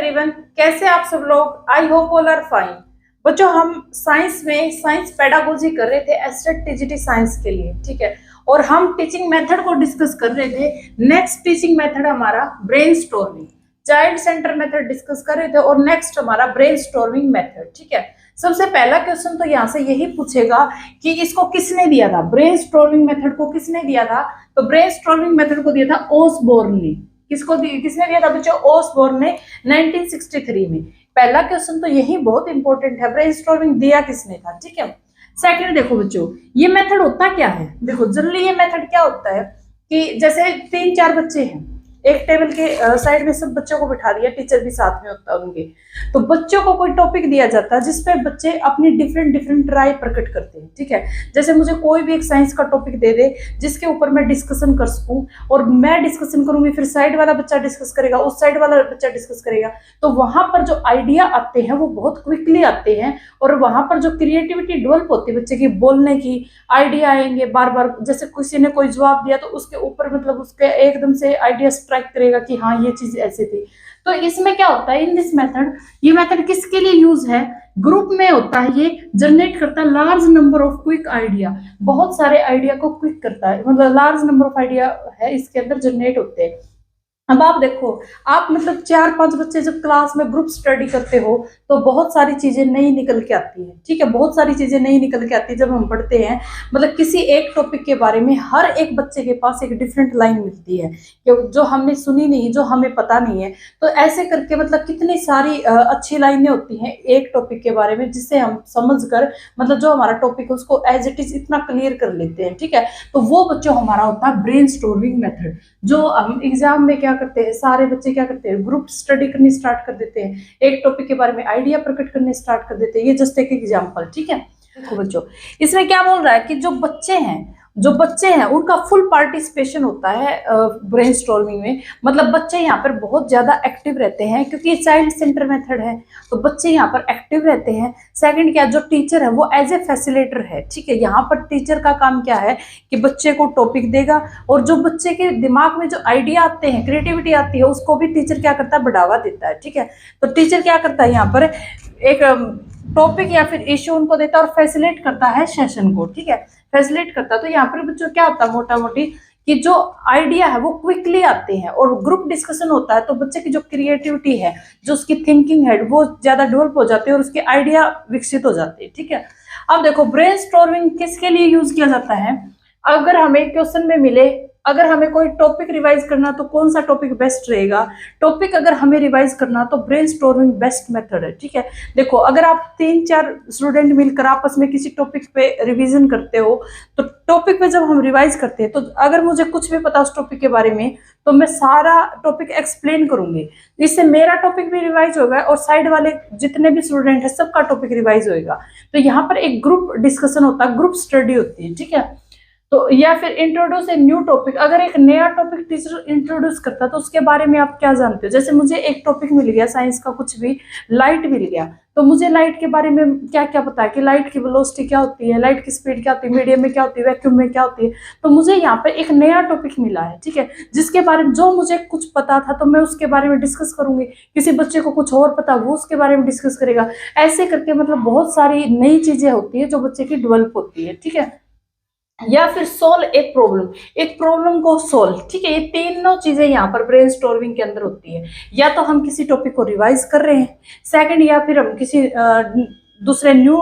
Everyone, कैसे आप सब लोग। I hope all are fine. बच्चों, हम साइंस में साइंस पेडागोजी कर रहे थे एस्टेट टीजीटी साइंस के लिए, ठीक है। और हम टीचिंग मेथड को डिस्कस कर रहे थे। नेक्स्ट टीचिंग मेथड हमारा brain storming, child centre method discuss कर रहे थे और नेक्स्ट हमारा ब्रेन स्टॉर्मिंग मेथड, ठीक है। सबसे पहला क्वेश्चन तो यहाँ से यही पूछेगा कि इसको किसने दिया था, ब्रेन स्टॉर्मिंग मेथड को किसने दिया था। तो ब्रेन स्टॉर्मिंग मेथड को दिया था ओसबोर्न ने। किसने दिया था बच्चों? ओसबोर्न ने 1963 में। पहला क्वेश्चन तो यही बहुत इंपॉर्टेंट है, ब्रेनस्टॉर्मिंग दिया किसने था, ठीक है। सेकंड देखो बच्चों, ये मेथड होता क्या है। देखो जनरली ये मेथड क्या होता है कि जैसे 3-4 बच्चे हैं, एक टेबल के साइड में सब बच्चों को बिठा दिया, टीचर भी साथ में होता है उनके। तो बच्चों को कोई टॉपिक दिया जाता है जिसपे बच्चे अपनी डिफरेंट राय प्रकट करते हैं, ठीक है। जैसे मुझे कोई भी एक साइंस का टॉपिक दे दे जिसके ऊपर मैं डिस्कशन कर सकूं, और मैं डिस्कशन करूंगी, फिर साइड वाला बच्चा डिस्कस करेगा, उस साइड वाला बच्चा डिस्कस करेगा। तो वहां पर जो आइडिया आते हैं वो बहुत क्विकली आते हैं, और वहां पर जो क्रिएटिविटी डेवलप होती है बच्चे की बोलने की, आइडिया आएंगे बार बार। जैसे किसी ने कोई जवाब दिया तो उसके ऊपर मतलब उसके एकदम से आइडिया स्ट्राइक करेगा कि हाँ ये चीज ऐसी थी। तो इसमें क्या होता है, इन दिस मेथड, ये मेथड किसके लिए यूज है? ग्रुप में होता है। ये जनरेट करता है large number of quick idea, बहुत सारे आइडिया को क्विक करता है, मतलब लार्ज नंबर ऑफ आइडिया है इसके अंदर जनरेट होते हैं। अब आप देखो, आप मतलब 4-5 बच्चे जब क्लास में ग्रुप स्टडी करते हो तो बहुत सारी चीजें नई निकल के आती है, ठीक है। बहुत सारी चीजें नई निकल के आती है जब हम पढ़ते हैं। मतलब किसी एक टॉपिक के बारे में हर एक बच्चे के पास एक डिफरेंट लाइन मिलती है जो हमने सुनी नहीं, जो हमें पता नहीं है। तो ऐसे करके मतलब कितनी सारी अच्छी लाइनें होती हैं एक टॉपिक के बारे में, जिससे हम समझ कर मतलब जो हमारा टॉपिक है उसको एज इट इज इतना क्लियर कर लेते हैं, ठीक है। तो वो बच्चों हमारा होता है ब्रेन स्टॉर्मिंग मेथड। जो हम एग्जाम में क्या करते हैं, सारे बच्चे क्या करते हैं, ग्रुप स्टडी करनी स्टार्ट कर देते हैं, एक टॉपिक के बारे में आइडिया प्रकट करने स्टार्ट कर देते हैं। ये जस्ट एक एग्जांपल, ठीक है। देखो बच्चों, इसमें क्या बोल रहा है कि जो बच्चे हैं उनका फुल पार्टिसिपेशन होता है ब्रेनस्टॉर्मिंग में। मतलब बच्चे यहाँ पर बहुत ज्यादा एक्टिव रहते हैं क्योंकि ये चाइल्ड सेंटर मेथड है, तो बच्चे यहाँ पर एक्टिव रहते हैं। सेकंड क्या, जो टीचर है वो एज ए फैसिलिटेटर है, ठीक है। यहाँ पर टीचर का काम क्या है कि बच्चे को टॉपिक देगा, और जो बच्चे के दिमाग में जो आइडिया आते हैं, क्रिएटिविटी आती है, उसको भी टीचर क्या करता है, बढ़ावा देता है, ठीक है। तो टीचर क्या करता है, यहाँ पर एक टॉपिक या फिर इश्यू उनको देता है और फैसिलिटेट करता है सेशन को, ठीक है। फैसिलिटेट करता है। तो यहाँ पर बच्चों क्या होता है, मोटा मोटी कि जो आइडिया है वो क्विकली आते हैं, और ग्रुप डिस्कशन होता है तो बच्चे की जो क्रिएटिविटी है, जो उसकी थिंकिंग है, वो ज्यादा डेवलप हो जाती है और उसके आइडिया विकसित हो जाते हैं, ठीक है। अब देखो, ब्रेनस्टॉर्मिंग किसके लिए यूज किया जाता है? अगर हमें क्वेश्चन में मिले, अगर हमें कोई टॉपिक रिवाइज करना तो कौन सा टॉपिक बेस्ट रहेगा? टॉपिक अगर हमें रिवाइज करना तो ब्रेनस्टॉर्मिंग बेस्ट मेथड है, ठीक है। देखो, अगर आप 3-4 स्टूडेंट मिलकर आपस में किसी टॉपिक पे रिवीजन करते हो, तो टॉपिक पे जब हम रिवाइज करते हैं तो अगर मुझे कुछ भी पता उस टॉपिक के बारे में तो मैं सारा टॉपिक एक्सप्लेन करूंगी, इससे मेरा टॉपिक भी रिवाइज होगा और साइड वाले जितने भी स्टूडेंट है सबका टॉपिक रिवाइज होगा। तो यहाँ पर एक ग्रुप डिस्कशन होता है, ग्रुप स्टडी होती है, ठीक है। तो या फिर इंट्रोड्यूस ए न्यू टॉपिक, अगर एक नया टॉपिक टीचर इंट्रोड्यूस करता है तो उसके बारे में आप क्या जानते हो? जैसे मुझे एक टॉपिक मिल गया साइंस का, कुछ भी लाइट मिल गया, तो मुझे लाइट के बारे में क्या क्या पता है कि लाइट की वेलोसिटी क्या होती है, लाइट की स्पीड क्या होती है, मीडियम में क्या होती है, वैक्यूम में क्या होती है। तो मुझे यहाँ पे एक नया टॉपिक मिला है, ठीक है, जिसके बारे में जो मुझे कुछ पता था तो मैं उसके बारे में डिस्कस करूंगी। किसी बच्चे को कुछ और पता, वो उसके बारे में डिस्कस करेगा। ऐसे करके मतलब बहुत सारी नई चीजें होती है जो बच्चे की डेवलप होती है, ठीक है। या फिर सोल्व एक प्रॉब्लम को सोल्व, ठीक है। ये तीनों चीजें यहाँ पर ब्रेनस्टॉर्मिंग के अंदर होती है। या तो हम किसी टॉपिक को रिवाइज कर रहे हैं, सेकंड, या फिर हम किसी दूसरे न्यू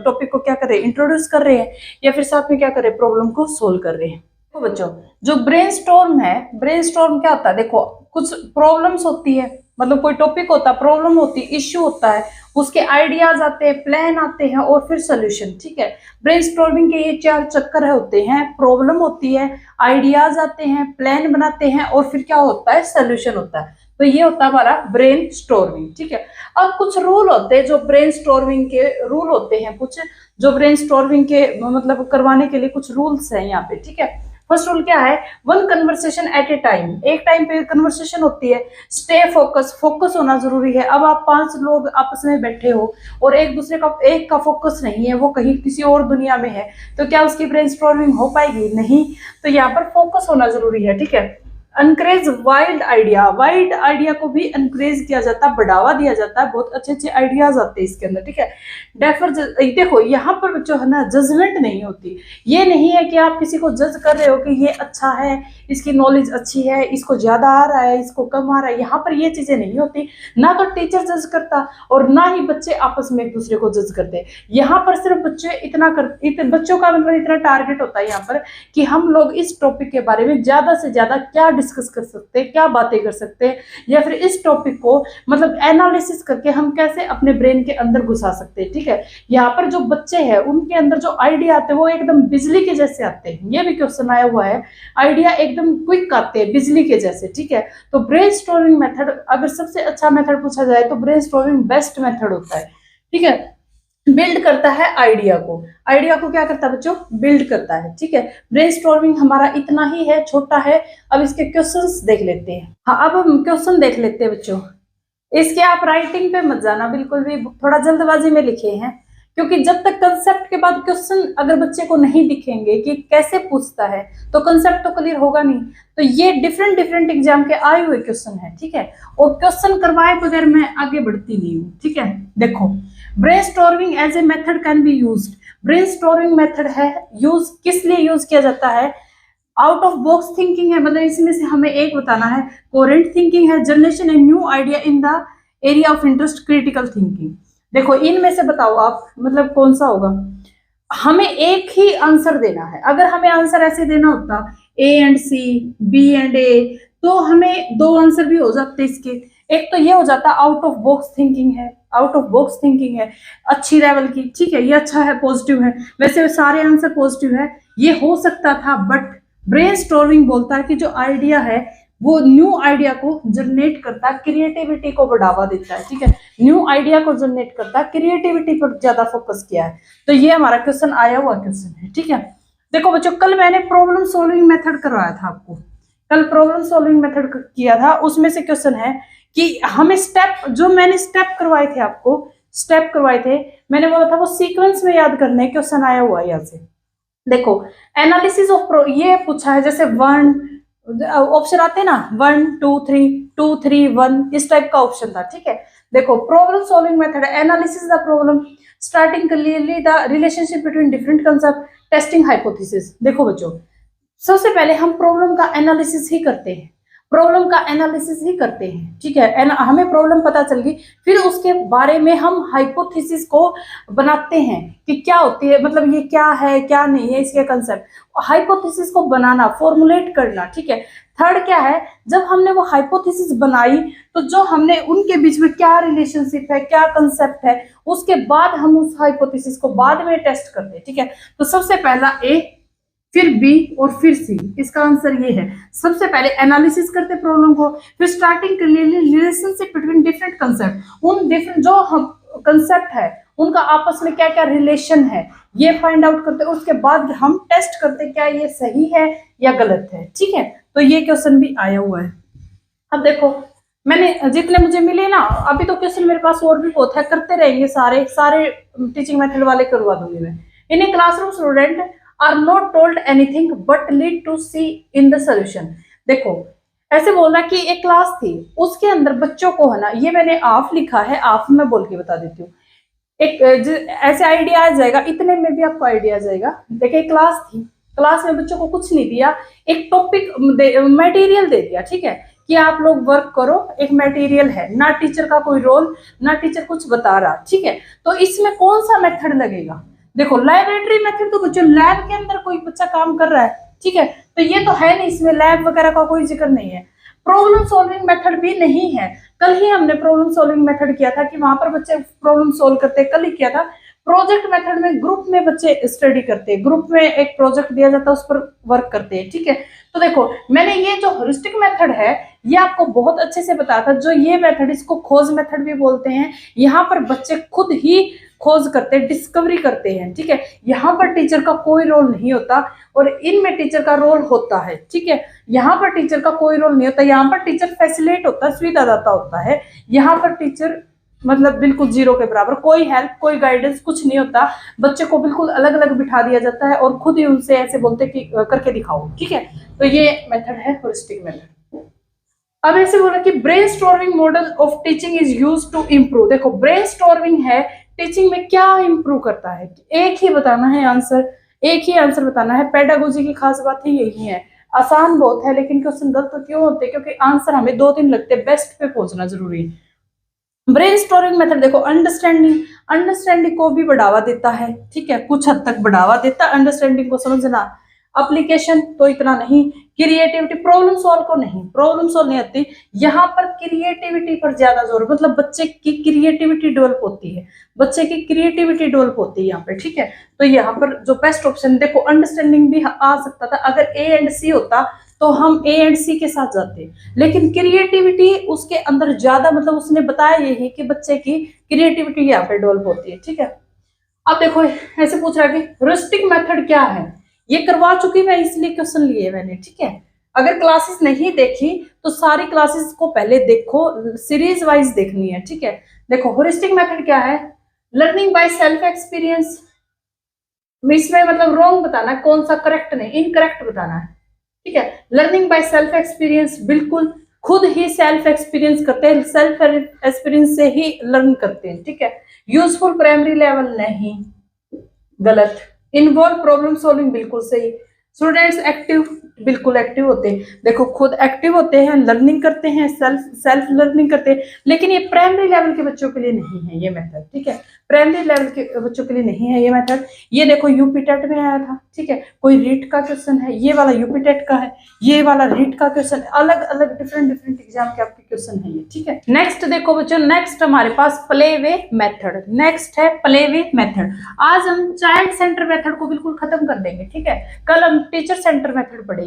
टॉपिक को क्या कर रहे हैं, इंट्रोड्यूस कर रहे हैं, या फिर साथ में क्या कर रहे हैं, प्रॉब्लम को सोल्व कर रहे हैं। तो बच्चों, जो ब्रेनस्टॉर्म है, ब्रेनस्टॉर्म क्या होता है? देखो, कुछ प्रॉब्लम्स होती है, मतलब कोई टॉपिक होता है, प्रॉब्लम होती है, इश्यू होता है, उसके आइडियाज आते हैं, प्लान आते हैं और फिर सोल्यूशन, ठीक है। ब्रेनस्टॉर्मिंग के ये 4 चक्कर होते हैं, प्रॉब्लम होती है, आइडियाज आते हैं, प्लान बनाते हैं और फिर क्या होता है, सोल्यूशन होता है। तो ये होता है हमारा ब्रेनस्टॉर्मिंग, ठीक है। अब कुछ रूल होते हैं जो ब्रेनस्टॉर्मिंग के रूल होते हैं, कुछ जो ब्रेनस्टॉर्मिंग के मतलब करवाने के लिए कुछ रूल्स हैं यहाँ पे, ठीक है। फर्स्ट रूल क्या है, 1 कन्वर्सेशन एट ए टाइम, एक टाइम पे कन्वर्सेशन होती है। स्टे फोकस होना जरूरी है। अब आप 5 लोग आपस में बैठे हो और एक दूसरे का एक का फोकस नहीं है, वो कहीं किसी और दुनिया में है, तो क्या उसकी ब्रेनस्टॉर्मिंग हो पाएगी? नहीं। तो यहाँ पर फोकस होना जरूरी है, ठीक है। एनकरेज वाइल्ड आइडिया को भी एनकरेज किया जाता है, बढ़ावा दिया जाता है, बहुत अच्छे अच्छे आइडियाज आते हैं इसके अंदर, ठीक है। देखो यहाँ पर जो है ना जजमेंट नहीं होती, ये नहीं है कि आप किसी को जज कर रहे हो कि ये अच्छा है, इसकी नॉलेज अच्छी है, इसको ज्यादा आ रहा है, इसको कम आ रहा है, यहाँ पर ये चीजें नहीं होती। ना तो टीचर जज करता और ना ही बच्चे आपस में एक दूसरे को जज करते। यहाँ पर सिर्फ बच्चों का मतलब इतना टारगेट होता है यहाँ पर कि हम लोग इस टॉपिक के बारे में ज्यादा से ज्यादा क्या डिस्कस कर सकते हैं, क्या बातें कर सकते हैं, या फिर इस टॉपिक को मतलब एनालिसिस करके हम कैसे अपने ब्रेन के अंदर घुसा सकते हैं, ठीक है। यहाँ पर जो बच्चे हैं उनके अंदर जो आइडिया आते हैं वो एकदम बिजली के जैसे आते हैं। ये भी क्वेश्चन आया हुआ है, आइडिया एकदम क्विक आते हैं बिजली के जैसे, ठीक है। तो ब्रेनस्टॉर्मिंग मेथड अगर सबसे अच्छा मेथड पूछा जाए तो ब्रेनस्टॉर्मिंग बेस्ट मेथड होता है, ठीक है। बिल्ड करता है आइडिया को क्या करता है बच्चों, बिल्ड करता है, ठीक है। ब्रेनस्टॉर्मिंग हमारा इतना ही है, छोटा है। अब इसके क्वेश्चंस देख लेते हैं। हाँ, अब हम क्वेश्चन देख लेते हैं बच्चों। इसके आप राइटिंग पे मत जाना बिल्कुल भी, थोड़ा जल्दबाजी में लिखे हैं, क्योंकि जब तक कंसेप्ट के बाद क्वेश्चन अगर बच्चे को नहीं दिखेंगे कि कैसे पूछता है तो कंसेप्ट तो क्लियर होगा नहीं। तो ये डिफरेंट एग्जाम के आए हुए क्वेश्चन है, ठीक है। और क्वेश्चन करवाए बगैर मैं आगे बढ़ती नहीं हूँ, ठीक है। देखो, brainstorming as a method can be used. Brainstorming method है, यूज किस लिए यूज किया जाता है? आउट ऑफ बॉक्स थिंकिंग है, मतलब इसमें से हमें एक बताना है। कोहेरेंट थिंकिंग है, generation a new idea in the area of interest, critical thinking. देखो इनमें से बताओ आप, मतलब कौन सा होगा? हमें एक ही आंसर देना है। अगर हमें आंसर ऐसे देना होता A and C, B and A, तो हमें दो आंसर भी हो जाते इसके। एक तो ये हो जाता आउट ऑफ बॉक्स थिंकिंग है, आउट ऑफ बॉक्स थिंकिंग है अच्छी लेवल की, ठीक है, ये अच्छा है, पॉजिटिव है। वैसे सारे आंसर पॉजिटिव है, ये हो सकता था, बट ब्रेनस्टॉर्मिंग बोलता है कि जो आइडिया है वो न्यू आइडिया को जनरेट करता है, क्रिएटिविटी को बढ़ावा देता है, ठीक है। न्यू आइडिया को जनरेट करता है, क्रिएटिविटी पर ज्यादा फोकस किया है। तो ये हमारा क्वेश्चन आया हुआ क्वेश्चन है, ठीक है। देखो बच्चों, कल मैंने प्रॉब्लम सॉल्विंग मेथड करवाया था आपको, कल प्रॉब्लम सॉल्विंग मेथड किया था, उसमें से क्वेश्चन है कि हमें स्टेप, जो मैंने स्टेप करवाए थे आपको, स्टेप करवाए थे, मैंने बोला था वो सीक्वेंस में याद करने, क्वेश्चन आया हुआ है यहाँ से। देखो एनालिसिस ऑफ ये पूछा है, जैसे 1 ऑप्शन आते हैं ना, 1 2 3 2 3 1, इस टाइप का ऑप्शन था, ठीक है। देखो problem solving method, analysis the problem, starting clearly the relationship between different concept, testing hypothesis. देखो बच्चों, सबसे पहले हम प्रॉब्लम का एनालिसिस ही करते हैं, ठीक है। हमें प्रॉब्लम पता चल गई, फिर उसके बारे में हम हाइपोथेसिस को बनाते हैं कि क्या होती है, मतलब ये क्या है क्या नहीं है, इसके कंसेप्ट, हाइपोथेसिस को बनाना, फॉर्मुलेट करना, ठीक है। थर्ड क्या है, जब हमने वो हाइपोथेसिस बनाई तो जो हमने उनके बीच में क्या रिलेशनशिप है, क्या कंसेप्ट है, उसके बाद हम उस हाइपोथेसिस को बाद में टेस्ट करते हैं, ठीक है। तो सबसे पहला A, फिर B और फिर C, इसका आंसर ये है। सबसे पहले एनालिसिस करते प्रॉब्लम को, फिर starting relationship between different concept, उन डिफरेंट जो हम कंसेप्ट है उनका आपस में क्या क्या रिलेशन है ये फाइंड आउट करते, उसके बाद हम टेस्ट करते क्या ये सही है या गलत है, ठीक है। तो ये क्वेश्चन भी आया हुआ है। अब देखो, मैंने जितने मुझे मिले ना, अभी तो क्वेश्चन मेरे पास और भी बहुत है, करते रहेंगे, सारे टीचिंग मेथड वाले करवा दूंगी मैं। In a classroom student are not told anything but lead to see in the solution. देखो ऐसे बोल रहा कि एक क्लास थी, उसके अंदर बच्चों को है ना, ये मैंने ऑफ लिखा है, ऑफ में बोल के बता देती हूँ। एक ऐसे आइडिया आ जाएगा, इतने में भी आपको आइडिया आ जाएगा। देखिए क्लास थी, क्लास में बच्चों को कुछ नहीं दिया, एक टॉपिक मटेरियल दे दिया, ठीक है, कि आप लोग वर्क करो, एक मटेरियल है, ना टीचर का कोई रोल, ना टीचर कुछ बता रहा, ठीक है। तो इसमें कौन सा मेथड लगेगा? देखो लैबोरेटरी मेथड, तो बच्चों लैब के अंदर कोई बच्चा काम कर रहा है, ठीक है, तो ये तो है नहीं, इसमें लैब वगैरह का कोई जिक्र नहीं है। प्रॉब्लम सॉल्विंग मेथड भी नहीं है, कल ही हमने प्रॉब्लम सॉल्विंग मेथड किया था कि वहां पर बच्चे प्रॉब्लम सॉल्व करते, कल ही किया था। प्रोजेक्ट मेथड में ग्रुप में बच्चे स्टडी करते हैं, ग्रुप में एक प्रोजेक्ट दिया जाता है, उस पर वर्क करते हैं, ठीक है। तो देखो मैंने ये जो हॉलिस्टिक मेथड है ये आपको बहुत अच्छे से बताया था। जो ये मेथड, इसको खोज मेथड भी बोलते हैं, यहाँ पर बच्चे खुद ही खोज करते हैं, डिस्कवरी करते हैं, ठीक है। यहाँ पर टीचर का कोई रोल नहीं होता और इनमें टीचर का रोल होता है, ठीक है। यहाँ पर टीचर का कोई रोल नहीं होता, यहाँ पर टीचर फैसिलिटेट होता है, सुविधादाता होता है। यहाँ पर टीचर मतलब बिल्कुल जीरो के बराबर, कोई हेल्प, कोई गाइडेंस, कुछ नहीं होता। बच्चे को बिल्कुल अलग अलग बिठा दिया जाता है और खुद ही उनसे ऐसे बोलते कि करके दिखाओ, ठीक है। तो ये मेथड है हॉलिस्टिक मेथड। अब ऐसे बोला कि brainstorming model of teaching is used to improve. देखो ब्रेनस्टॉर्मिंग है टीचिंग में क्या इम्प्रूव करता है, एक ही बताना है आंसर, एक ही आंसर बताना है। पेडागोजी की खास बात ही यही है, आसान बहुत है लेकिन क्वेश्चन गलत तो क्यों होते हैं, क्योंकि आंसर हमें 2 दिन लगते हैं, बेस्ट पे पहुंचना जरूरी है। ब्रेनस्टॉर्मिंग मेथड देखो अंडरस्टैंडिंग को भी बढ़ावा देता है, ठीक है, कुछ हद तक बढ़ावा देता है अंडरस्टैंडिंग को समझना। एप्लीकेशन तो इतना नहीं, क्रिएटिविटी, प्रॉब्लम सॉल्व को नहीं, प्रॉब्लम सॉल्व नहीं आती, यहाँ पर क्रिएटिविटी पर ज्यादा जोर, मतलब बच्चे की क्रिएटिविटी डेवलप होती है, बच्चे की क्रिएटिविटी डेवलप होती है यहाँ पे, ठीक है। तो यहाँ पर जो बेस्ट ऑप्शन देखो अंडरस्टैंडिंग भी आ सकता था, अगर ए एंड सी होता तो हम ए एंड सी के साथ जाते, लेकिन क्रिएटिविटी उसके अंदर ज्यादा, मतलब उसने बताया यही कि बच्चे की क्रिएटिविटी यहाँ पे डेवलप होती है, ठीक है। अब देखो ऐसे पूछ रहा है कि ह्यूरिस्टिक मेथड क्या है, ये करवा चुकी मैं इसलिए क्वेश्चन लिए मैंने, ठीक है। अगर क्लासेस नहीं देखी तो सारी क्लासेस को पहले देखो, सीरीज वाइज देखनी है, ठीक है। देखो ह्यूरिस्टिक मेथड क्या है, लर्निंग बाय सेल्फ एक्सपीरियंस, इसमें मतलब रॉन्ग बताना है, कौन सा करेक्ट नहीं, इनकरेक्ट बताना है, ठीक है। लर्निंग बाय सेल्फ एक्सपीरियंस, बिल्कुल खुद ही सेल्फ एक्सपीरियंस करते हैं, सेल्फ एक्सपीरियंस से ही लर्न करते हैं, ठीक है। यूजफुल प्राइमरी लेवल नहीं, गलत। इन्वॉल्व प्रॉब्लम सॉल्विंग, बिल्कुल सही। स्टूडेंट्स एक्टिव, बिल्कुल एक्टिव होते हैं, देखो खुद एक्टिव होते हैं, लर्निंग करते हैं, सेल्फ लर्निंग करते हैं, लेकिन ये प्राइमरी लेवल के बच्चों के लिए नहीं है ये मेथड, ठीक है। प्राइमरी लेवल के बच्चों के लिए नहीं है ये मेथड। ये देखो यूपी टेट में आया था, ठीक है, कोई रीट का क्वेश्चन है, ये वाला यूपी टेट का है, ये वाला रीट का क्वेश्चन, अलग अलग डिफरेंट एग्जाम के आपके क्वेश्चन है ये, ठीक है। नेक्स्ट देखो बच्चों, नेक्स्ट हमारे पास प्ले वे मेथड, नेक्स्ट है प्ले वे मेथड। आज हम चाइल्ड सेंटर मेथड को बिल्कुल खत्म कर देंगे, ठीक है, कल हम टीचर सेंटर मेथड पढ़ेंगे।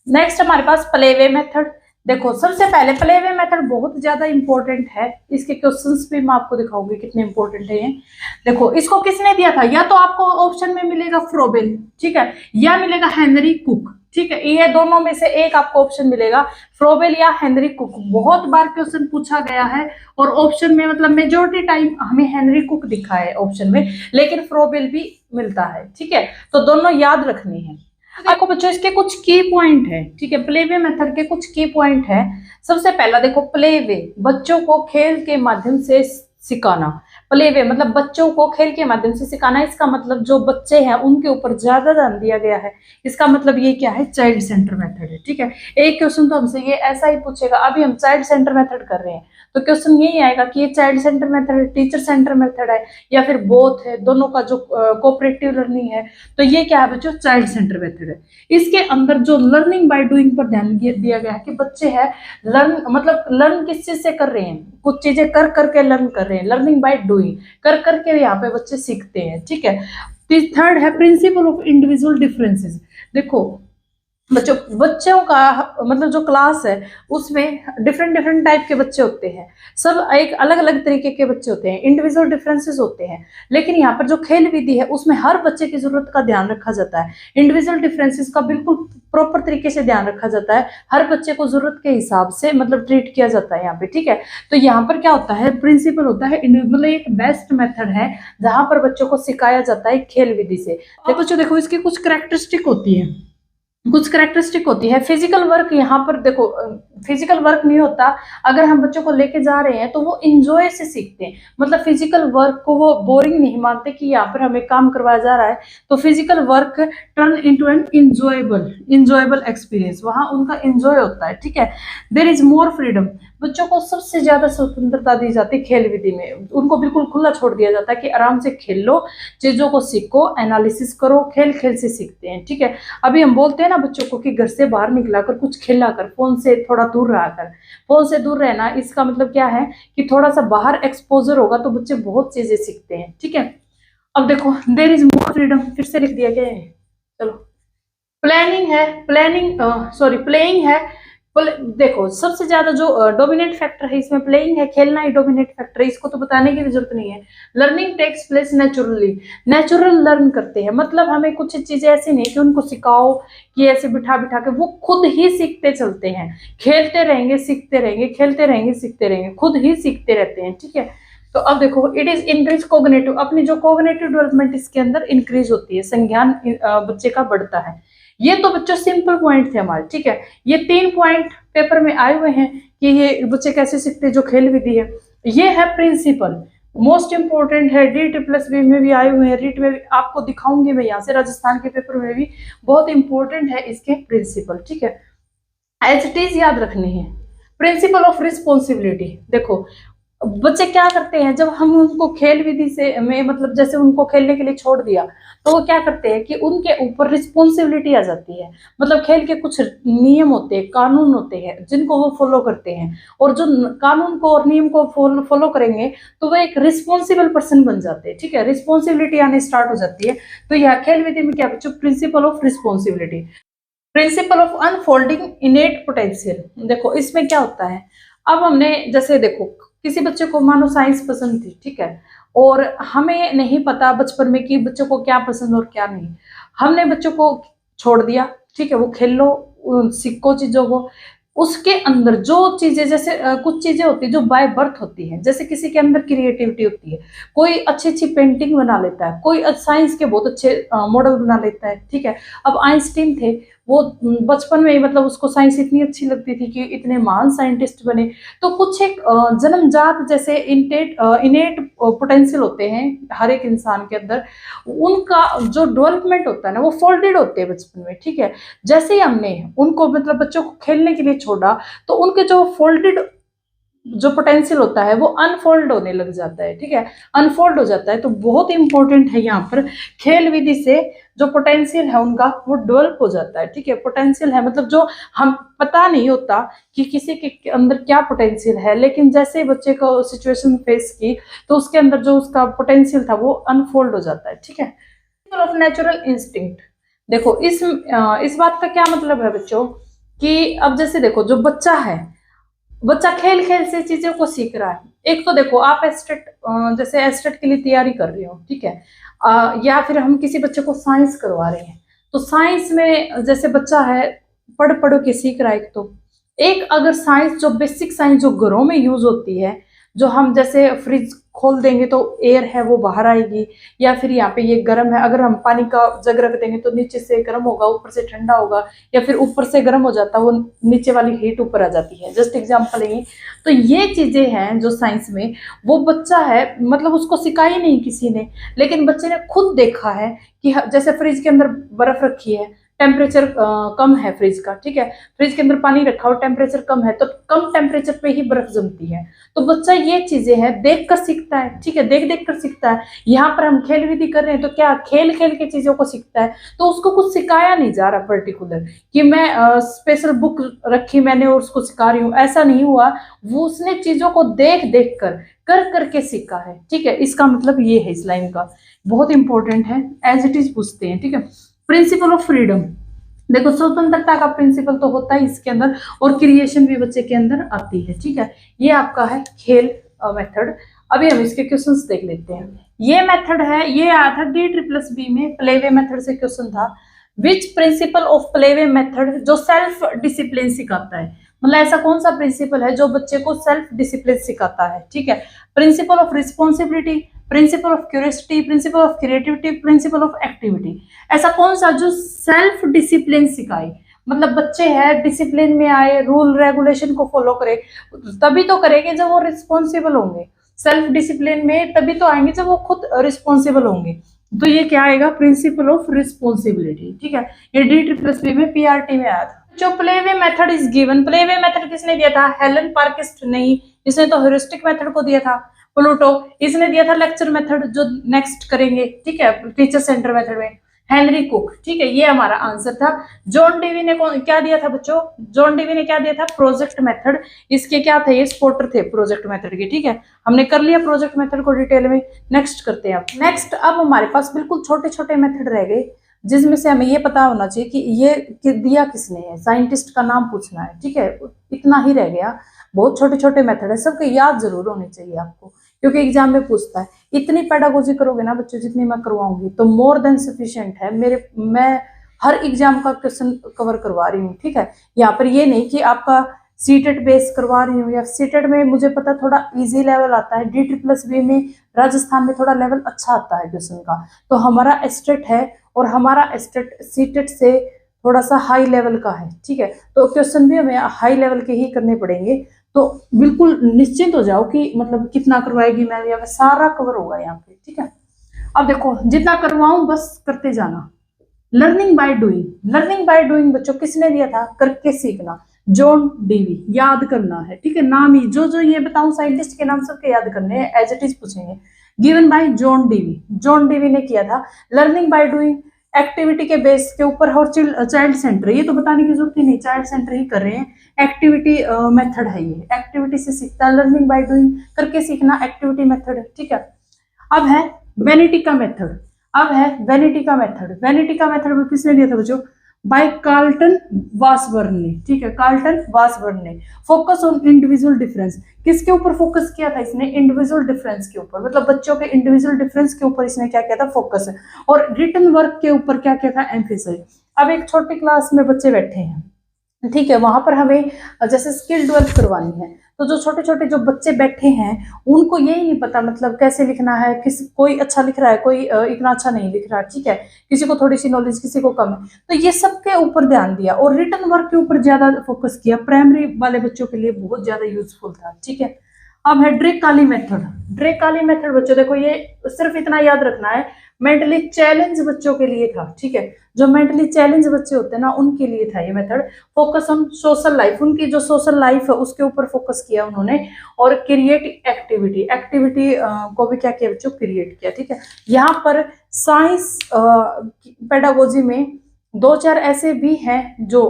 नेक्स्ट हमारे पास प्ले वे मेथड। देखो सबसे पहले प्ले वे मेथड बहुत ज्यादा इंपॉर्टेंट है, इसके क्वेश्चंस भी मैं आपको दिखाऊंगी कितने इंपॉर्टेंट है ये। देखो इसको किसने दिया था, या तो आपको ऑप्शन में मिलेगा फ्रोबेल, ठीक है, या मिलेगा हेनरी कुक, ठीक है, ये दोनों में से एक आपको ऑप्शन मिलेगा, फ्रोबेल या हेनरी कुक। बहुत बार क्वेश्चन पूछा गया है और ऑप्शन में मतलब मेजोरिटी टाइम हमें हेनरी कुक दिखा है ऑप्शन में, लेकिन फ्रोबेल भी मिलता है, ठीक है, तो दोनों याद रखने हैं। आपको बच्चों इसके कुछ की पॉइंट है, ठीक है, प्ले वे मेथड के कुछ की पॉइंट है। सबसे पहला देखो प्ले वे, बच्चों को खेल के माध्यम से सिखाना। प्ले वे मतलब बच्चों को खेल के माध्यम से सिखाना, इसका मतलब जो बच्चे हैं उनके ऊपर ज्यादा ध्यान दिया गया है, इसका मतलब ये क्या है, चाइल्ड सेंटर मेथड है, ठीक है। एक क्वेश्चन तो हमसे ये ऐसा ही पूछेगा, अभी हम चाइल्ड सेंटर मेथड कर रहे हैं तो क्वेश्चन यही आएगा कि ये चाइल्ड सेंटर मेथड है, टीचर सेंटर मेथड है, या फिर बोथ है, दोनों का जो कोऑपरेटिव लर्निंग है, तो ये क्या है बच्चों, चाइल्ड सेंटर मेथड है। इसके अंदर जो लर्निंग बाय डूइंग पर ध्यान दिया गया है कि बच्चे हैं लर्न, मतलब लर्न किस चीज से कर रहे हैं, कुछ चीजें कर करके लर्न कर रहे हैं, लर्निंग बाय डूइंग, कर करके यहाँ पे बच्चे सीखते हैं, ठीक है। थर्ड है प्रिंसिपल ऑफ इंडिविजुअल डिफरेंसेस। देखो बच्चों का मतलब जो क्लास है उसमें डिफरेंट टाइप के बच्चे होते हैं, सब एक अलग अलग तरीके के बच्चे होते हैं, इंडिविजुअल डिफरेंसेस होते हैं, लेकिन यहाँ पर जो खेल विधि है उसमें हर बच्चे की जरूरत का ध्यान रखा जाता है, इंडिविजुअल डिफरेंसेस का बिल्कुल प्रॉपर तरीके से ध्यान रखा जाता है, हर बच्चे को जरूरत के हिसाब से मतलब ट्रीट किया जाता है यहाँ पे, ठीक है। तो यहाँ पर क्या होता है, प्रिंसिपल होता है इंडिविजुअल, एक बेस्ट मेथड है जहां पर बच्चों को सिखाया जाता है खेल विधि से। देखो इसकी कुछ कैरेक्टरिस्टिक होती है, कुछ कैरेक्टरिस्टिक होती है। फिजिकल वर्क, यहाँ पर देखो फिजिकल वर्क नहीं होता, अगर हम बच्चों को लेके जा रहे हैं तो वो इंजॉय से सीखते हैं, मतलब फिजिकल वर्क को वो बोरिंग नहीं मानते कि यहाँ पर हमें काम करवाया जा रहा है, तो physical work turn into an enjoyable experience, वहां उनका इंजॉय होता है, ठीक है। देयर इज मोर फ्रीडम, बच्चों को सबसे ज्यादा स्वतंत्रता दी जाती है खेल विधि में, उनको बिल्कुल खुला छोड़ दिया जाता है कि आराम से खेल लो, चीजों को सीखो, एनालिसिस करो, खेल खेल से सीखते हैं, ठीक है। अभी हम बोलते हैं ना बच्चों को कि घर से बाहर निकला कर कुछ खेला कर, फोन से थोड़ा दूर रहा कर, फोन से दूर रहना, इसका मतलब क्या है कि थोड़ा सा बाहर एक्सपोजर होगा तो बच्चे बहुत चीजें सीखते हैं, ठीक है। अब देखो देयर इज मोर फ्रीडम, फिर से लिख दिया गया है, चलो। प्लानिंग है, प्लेइंग है। देखो सबसे ज्यादा जो डोमिनेट फैक्टर है इसमें प्लेइंग है, खेलना ही डोमिनेट फैक्टर है, इसको तो बताने की भी जरूरत नहीं है। Learning takes place naturally, natural learn करते हैं, मतलब हमें कुछ चीजें ऐसी नहीं कि उनको सिखाओ कि ऐसे बिठा बिठा के, वो खुद ही सीखते चलते हैं, खेलते रहेंगे सीखते रहेंगे, खेलते रहेंगे सीखते रहेंगे, खुद ही सीखते रहते हैं, ठीक है। तो अब देखो इट इज इंक्रीज कोग्निटिव, अपनी जो कोग्निटिव डेवलपमेंट इसके अंदर इंक्रीज होती है, संज्ञान बच्चे का बढ़ता है। ये तो बच्चों सिंपल पॉइंट थे हमारे, ठीक है। ये 3 पॉइंट पेपर में आए हुए हैं कि ये बच्चे कैसे सीखते हैं, जो खेल विधि है, ये है प्रिंसिपल, मोस्ट इंपॉर्टेंट है। DTPSB में भी आए हुए हैं, रीट में भी आपको दिखाऊंगी मैं यहाँ से, राजस्थान के पेपर में भी बहुत इंपॉर्टेंट है इसके प्रिंसिपल, ठीक है। एज इट इज याद रखनी है। प्रिंसिपल ऑफ रिस्पॉन्सिबिलिटी, देखो बच्चे क्या करते हैं, जब हम उनको खेल विधि से में मतलब जैसे उनको खेलने के लिए छोड़ दिया, तो वो क्या करते हैं कि उनके ऊपर रिस्पॉन्सिबिलिटी आ जाती है। मतलब खेल के कुछ नियम होते हैं, कानून होते हैं, जिनको वो फॉलो करते हैं, और जो कानून को और नियम को फॉलो करेंगे तो वो एक रिस्पॉन्सिबल पर्सन बन जाते हैं, ठीक है। रिस्पॉन्सिबिलिटी आनी स्टार्ट हो जाती है। तो यह खेल विधि में क्या बच्चों, principle of responsibility. Principle of unfolding इनेट potential, देखो इसमें क्या होता है, अब हमने जैसे देखो किसी बच्चे को मानो साइंस पसंद थी, ठीक है, और हमें नहीं पता बचपन में कि बच्चों को क्या पसंद और क्या नहीं, हमने बच्चों को छोड़ दिया, ठीक है, वो खेल लो, सीखो चीजों को। उसके अंदर जो चीजें जैसे कुछ चीजें होती है जो बाय बर्थ होती है, जैसे किसी के अंदर क्रिएटिविटी होती है, कोई अच्छी अच्छी पेंटिंग बना लेता है, कोई साइंस के बहुत अच्छे मॉडल बना लेता है, ठीक है। अब आइंस्टीन थे, वो बचपन में ही मतलब उसको साइंस इतनी अच्छी लगती थी कि इतने महान साइंटिस्ट बने। तो कुछ एक जन्मजात जैसे इनेट पोटेंशियल होते हैं हर एक इंसान के अंदर, उनका जो डेवलपमेंट होता है ना वो फोल्डेड होते हैं बचपन में, ठीक है। जैसे ही हमने उनको मतलब बच्चों को खेलने के लिए छोड़ा, तो उनके जो फोल्डेड जो पोटेंशियल होता है वो अनफोल्ड होने लग जाता है, ठीक है, अनफोल्ड हो जाता है। तो बहुत इंपॉर्टेंट है यहाँ पर खेल विधि से जो पोटेंशियल है उनका वो डेवलप हो जाता है, ठीक है। पोटेंशियल है मतलब जो हम पता नहीं होता कि किसी के अंदर क्या पोटेंशियल है, लेकिन जैसे बच्चे को सिचुएशन फेस की तो उसके अंदर जो उसका पोटेंशियल था वो अनफोल्ड हो जाता है, ठीक है। ऑफ नेचुरल इंस्टिंक्ट, देखो इस बात का क्या मतलब है बच्चों कि अब जैसे देखो जो बच्चा है, बच्चा खेल खेल से चीजों को सीख रहा है। एक तो देखो आप एस्टेट जैसे एस्टेट के लिए तैयारी कर रहे हो, ठीक है, या फिर हम किसी बच्चे को साइंस करवा रहे हैं, तो साइंस में जैसे बच्चा है पढ़ पढ़ के सीख रहा है। तो एक अगर साइंस जो बेसिक साइंस जो घरों में यूज होती है, जो हम जैसे फ्रिज खोल देंगे तो एयर है वो बाहर आएगी, या फिर यहाँ पे ये गर्म है, अगर हम पानी का जग रख देंगे तो नीचे से गर्म होगा ऊपर से ठंडा होगा, या फिर ऊपर से गर्म हो जाता है वो नीचे वाली हीट ऊपर आ जाती है, जस्ट एग्जांपल है। तो ये चीजें हैं जो साइंस में वो बच्चा है मतलब उसको सिखाई नहीं किसी ने, लेकिन बच्चे ने खुद देखा है कि जैसे फ्रिज के अंदर बर्फ रखी है, टेम्परेचर कम है फ्रिज का, ठीक है, फ्रिज के अंदर पानी रखा और टेम्परेचर कम है, तो कम टेम्परेचर पे ही बर्फ जमती है। तो बच्चा ये चीजें हैं देख कर सीखता है, ठीक है, देख देख कर सीखता है। यहाँ पर हम खेल विधि कर रहे हैं तो क्या खेल खेल के चीजों को सीखता है, तो उसको कुछ सिखाया नहीं जा रहा पर्टिकुलर कि मैं स्पेशल बुक रखी मैंने और उसको सिखा रही हूँ, ऐसा नहीं हुआ। वो उसने चीजों को देख देख कर करके सीखा है, ठीक है। इसका मतलब ये है इस लाइन का, बहुत इंपॉर्टेंट है, एज इट इज पूछते हैं, ठीक है। प्रिंसिपल ऑफ फ्रीडम, देखो स्वतंत्रता का प्रिंसिपल तो होता है इसके अंदर, और क्रिएशन भी बच्चे के अंदर आती है, ठीक है। ये आपका है खेल मेथड। अभी हम इसके क्वेश्चंस देख लेते हैं। ये मेथड है, ये आया था DSSB में, प्लेवे मेथड से क्वेश्चन था। Which principle of playway method, जो सेल्फ डिसिप्लिन सिखाता है, मतलब ऐसा कौन सा प्रिंसिपल है जो बच्चे को सेल्फ डिसिप्लिन सिखाता है, ठीक है। Principle of responsibility, principle of curiosity, principle of creativity, principle of activity, ऐसा कौन सा जो सेल्फ डिसिप्लिन सिखाए, मतलब बच्चे हैं डिसिप्लिन में आए, रूल रेगुलेशन को फॉलो करे, तभी तो करेंगे जब वो रिस्पॉन्सिबल होंगे। सेल्फ डिसिप्लिन में तभी तो आएंगे जब वो खुद रिस्पॉन्सिबल होंगे। तो ये क्या आएगा, प्रिंसिपल ऑफ रिस्पॉन्सिबिलिटी, ठीक है। ये DSSB में PRT में आया था। जो playway method is given, playway method किसने दिया था, हेलन पार्किस्ट नहीं, इसने तो ह्यूरिस्टिक मेथड को दिया था। प्लूटो, इसने दिया था लेक्चर मेथड जो नेक्स्ट करेंगे, ठीक है, टीचर सेंटर मेथड में। हेनरी कुक, ठीक है, ये हमारा आंसर था। जॉन डीवी ने क्या दिया था बच्चों, जॉन डीवी ने क्या दिया था, प्रोजेक्ट मेथड। इसके क्या थे, ये स्पॉटर थे प्रोजेक्ट मेथड के, ठीक है। हमने कर लिया प्रोजेक्ट मेथड को डिटेल में। नेक्स्ट करते हैं अब। नेक्स्ट अब हमारे पास बिल्कुल छोटे छोटे मेथड रह गए, जिसमें से हमें ये पता होना चाहिए कि ये दिया किसने है, साइंटिस्ट का नाम पूछना है, ठीक है, इतना ही रह गया। बहुत छोटे छोटे मेथड है, सबके याद जरूर होने चाहिए आपको, क्योंकि एग्जाम में पूछता है। इतनी पेडागोजी करोगे ना बच्चों जितनी मैं करवाऊंगी तो मोर देन सफिशिएंट है। मैं हर एग्जाम का क्वेश्चन कवर करवा रही हूँ, ठीक है। यहाँ पर ये नहीं कि आपका सीटेट बेस करवा रही हूँ, या सीटेट में मुझे पता थोड़ा इजी लेवल आता है, DSSB में राजस्थान में थोड़ा लेवल अच्छा आता है क्वेश्चन का, तो हमारा एस्टेट है और हमारा एस्टेट सीटेट से थोड़ा सा हाई लेवल का है, ठीक है। तो क्वेश्चन भी हमें हाई लेवल के ही करने पड़ेंगे। तो बिल्कुल निश्चिंत हो जाओ कि मतलब कितना करवाएगी मैम, या सारा कवर होगा यहाँ पे, ठीक है। अब देखो जितना करवाऊं बस करते जाना। Learning by doing, learning by doing बच्चों किसने दिया था, करके सीखना, जॉन डीवी, याद करना है, ठीक है। नाम ही जो जो ये बताऊं साइंटिस्ट के नाम सबके याद करने हैं, एज इट इज पूछेंगे। Given by John Dewey, John Dewey ने किया था। लर्निंग बाय डूइंग एक्टिविटी के बेस के ऊपर, और चाइल्ड सेंटर, ये तो बताने की जरूरत ही नहीं, चाइल्ड सेंटर ही कर रहे हैं। एक्टिविटी मेथड है ये, एक्टिविटी से सीखता है। लर्निंग बाय डूइंग करके सीखना एक्टिविटी मेथड है, ठीक है। अब है वेनिटी का मेथड, अब है वेनिटी का मेथड। वेनिटी का मेथड किसने दिया था बच्चों, बाय कार्ल्टन वासबर्न ने, ठीक है, कार्ल्टन वासबर्न ने। फोकस ऑन इंडिविजुअल डिफरेंस, किसके ऊपर फोकस किया था इसने, इंडिविजुअल डिफरेंस के ऊपर, मतलब बच्चों के इंडिविजुअल डिफरेंस के ऊपर इसने क्या किया था, फोकस। और रिटन वर्क के ऊपर क्या किया था, एम्फेसाइज। अब एक छोटी क्लास में बच्चे बैठे हैं, ठीक है, वहां पर हमें जैसे स्किल डेवलप करवानी है, तो जो छोटे छोटे जो बच्चे बैठे हैं उनको यही नहीं पता मतलब कैसे लिखना है, किस कोई अच्छा लिख रहा है, कोई इतना अच्छा नहीं लिख रहा, ठीक है, किसी को थोड़ी सी नॉलेज, किसी को कम है, तो ये सबके ऊपर ध्यान दिया और रिटन वर्क के ऊपर ज्यादा फोकस किया। प्राइमरी वाले बच्चों के लिए बहुत ज्यादा यूजफुल था, ठीक है। अब है ड्रेक-काली मेथड। ड्रेक-काली मेथड बच्चों देखो, ये सिर्फ इतना याद रखना है, मेंटली चैलेंज बच्चों के लिए था, ठीक है। जो मेंटली चैलेंज बच्चे होते हैं ना उनके लिए था ये method. Focus on social life, उनकी जो सोशल लाइफ है उसके ऊपर फोकस किया उन्होंने। और क्रिएट एक्टिविटी, एक्टिविटी को भी क्या किया बच्चों, क्रिएट किया, ठीक है। यहाँ पर साइंस पेडागोजी में दो चार ऐसे भी हैं जो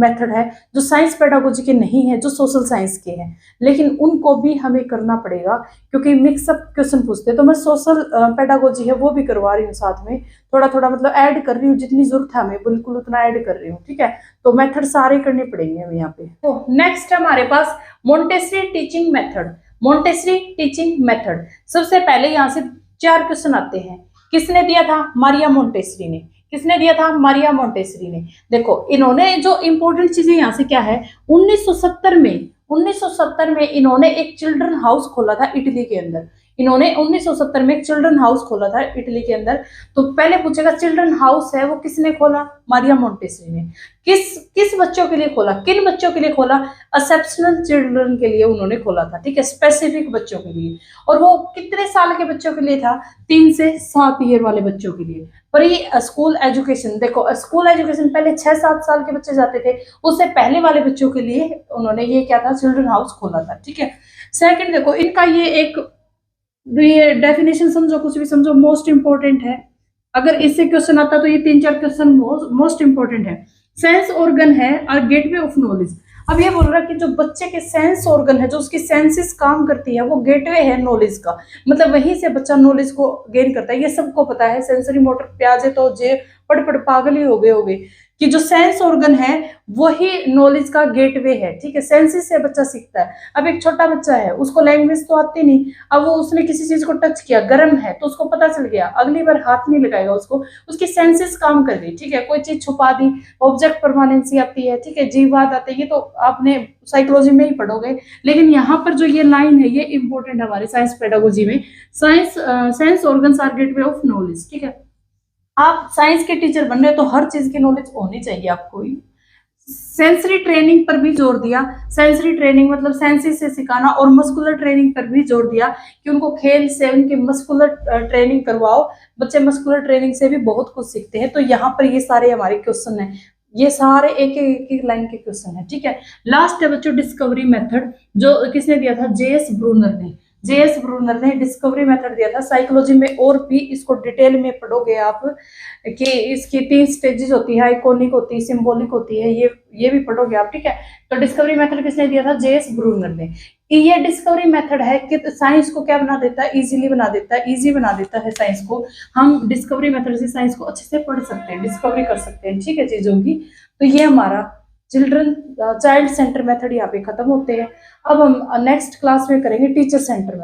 मेथड है जो साइंस पेडागोजी के नहीं है, जो सोशल साइंस के हैं, लेकिन उनको भी हमें करना पड़ेगा क्योंकि मिक्सअप क्वेश्चन पूछते हैं। तो मैं सोशल पेडागोजी है वो भी करवा रही हूँ साथ में, थोड़ा थोड़ा मतलब ऐड कर रही हूँ, जितनी जरूरत है हमें बिल्कुल उतना ऐड कर रही हूँ, ठीक है। तो मेथड सारे करने पड़ेंगे हमें यहाँ पे। तो नेक्स्ट है हमारे पास Montessori teaching method. Montessori teaching method, सबसे पहले यहाँ से 4 क्वेश्चन आते हैं। किसने दिया था, मारिया मोंटेसरी ने। किसने दिया था, मारिया मोंटेसरी ने। देखो इन्होंने जो इंपॉर्टेंट चीजें यहाँ से क्या है, 1970 में इन्होंने एक चिल्ड्रन हाउस खोला था इटली के अंदर। इन्होंने 1970 में एक चिल्ड्रन हाउस खोला था इटली के अंदर। तो पहले पूछेगा चिल्ड्रन हाउस है वो किसने खोला, मारिया मोंटेसरी ने। किस बच्चों के लिए खोला, किन बच्चों के लिए खोला, एक्सेप्शनल चिल्ड्रन के लिए उन्होंने खोला था, ठीक है, स्पेसिफिक बच्चों के लिए। और वो कितने साल के बच्चों के लिए था, 3 से 7 ईयर वाले बच्चों के लिए। प्री स्कूल एजुकेशन, देखो स्कूल एजुकेशन पहले 6-7 साल के बच्चे जाते थे, उससे पहले वाले बच्चों के लिए उन्होंने ये क्या था, चिल्ड्रन हाउस खोला था, ठीक है। सेकंड देखो इनका ये एक डेफिनेशन समझो, कुछ भी समझो, मोस्ट इंपोर्टेंट है। अगर इससे क्वेश्चन आता तो ये 3-4 क्वेश्चन मोस्ट इंपोर्टेंट है। सेंस ऑर्गन है और गेटवे ऑफ नॉलेज। अब ये बोल रहा है कि जो बच्चे के सेंस ऑर्गन है, जो उसकी सेंसेस काम करती है, वो गेटवे है नॉलेज का, मतलब वहीं से बच्चा नॉलेज को गेन करता है। ये सबको पता है, सेंसरी मोटर प्याजे तो जे पढ़ पागल ही हो गए कि जो सेंस ऑर्गन है वही नॉलेज का गेटवे है, ठीक है। सेंसेस से बच्चा सीखता है। अब एक छोटा बच्चा है, उसको लैंग्वेज तो आती नहीं, अब वो उसने किसी चीज को टच किया, गर्म है तो उसको पता चल गया, अगली बार हाथ नहीं लगाएगा उसको, उसकी सेंसेस काम कर रही, ठीक है। कोई चीज छुपा दी, ऑब्जेक्ट परमानेंसी आती है, ठीक है, जीववाद आते हैं, ये तो आपने साइकोलॉजी में ही पढ़ोगे। लेकिन यहाँ पर जो ये लाइन है ये इंपॉर्टेंट है हमारे साइंस पेडागोजी में। Sense organs are gateway of knowledge, ठीक है। आप साइंस के टीचर बन रहे हो तो हर चीज की नॉलेज होनी चाहिए आपको। सेंसरी ट्रेनिंग पर भी जोर दिया, सेंसरी ट्रेनिंग मतलब सेंसेस से सिखाना, और मस्कुलर ट्रेनिंग पर भी जोर दिया कि उनको खेल से उनकी मस्कुलर ट्रेनिंग करवाओ। बच्चे मस्कुलर ट्रेनिंग से भी बहुत कुछ सीखते हैं। तो यहाँ पर ये सारे हमारे क्वेश्चन हैं, ये सारे एक लाइन के क्वेश्चन है, ठीक है। लास्ट है बच्चों डिस्कवरी मेथड, जो किसने दिया था, जेएस ब्रूनर ने। जेएस ब्रूनर ने डिस्कवरी मेथड दिया था। साइकोलॉजी में और भी इसको डिटेल में पढ़ोगे आप कि इसकी 3 स्टेजेस होती है, आइकॉनिक होती है, सिंबॉलिक होती है, ये भी पढ़ोगे आप, ठीक है। तो डिस्कवरी मेथड किसने दिया था, जेएस ब्रूनर ने। ये डिस्कवरी मेथड है कि साइंस को क्या बना देता है, इजीली बना देता है, इजी बना देता है साइंस को। हम डिस्कवरी मेथड से साइंस को अच्छे से पढ़ सकते हैं, डिस्कवरी कर सकते हैं, ठीक है, चीजों की। तो ये हमारा चाइल्ड सेंटर मेथड यहाँ पे खत्म होते हैं। अब हम नेक्स्ट क्लास में करेंगे टीचर सेंटर मेथड।